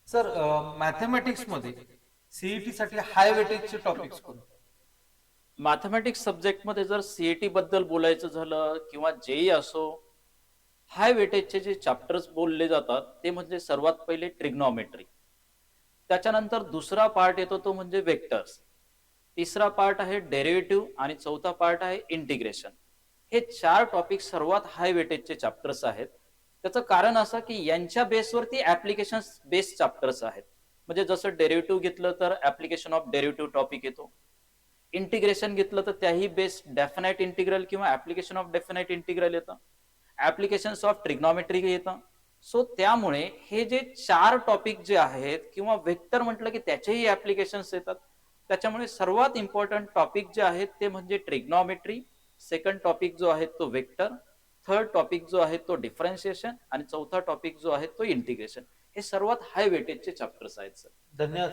Sir mathematics मध्ये CET साठी हाय वेटेजचे topics कोणते? मॅथमॅटिक्स सब्जेक्टमध्ये जर सीईटी बद्दल बोलायचं झालं किंवा जेई असो, हाय वेटेजचे जे चॅप्टर्स बोलले जातात ते म्हणजे सर्वात पहिले ट्रिग्नॉमेट्री. त्याच्यानंतर दुसरा पार्ट येतो तो म्हणजे वेक्टर्स. तिसरा पार्ट आहे डेरिव्हेटिव्ह आणि चौथा पार्ट आहे इंटिग्रेशन. हे 4 टॉपिक सर्वात हाय वेटेजचे चॅप्टर्स आहेत. त्याचं कारण असं की यांच्या बेसवरती ॲप्लिकेशन्स बेस्ड चॅप्टर्स आहेत. म्हणजे जसं डेरिव्हेटिव्ह घेतलं तर ॲप्लिकेशन ऑफ डेरिव्हेटिव्ह टॉपिक येतो. इंटिग्रेशन घेतलं तर त्याही बेस्ड डेफिनाइट इंटिग्रल किंवा ऍप्लिकेशन ऑफ डेफिनाइट इंटिग्रल येतं. ऍप्लिकेशन्स ऑफ ट्रिग्नॉमेट्री येतं. सो त्यामुळे हे जे 4 टॉपिक जे आहेत किंवा वेक्टर म्हटलं की त्याचेही ऍप्लिकेशन्स येतात. त्याच्यामुळे सर्वात इम्पॉर्टंट टॉपिक जे आहेत ते म्हणजे ट्रिग्नॉमेट्री, सेकंड टॉपिक जो आहे तो वेक्टर, थर्ड टॉपिक जो आहे तो डिफरन्शिएशन आणि चौथा टॉपिक जो आहे तो इंटिग्रेशन. हे सर्वात हाय वेटेजचे चॅप्टर्स आहेत सर. धन्यवाद.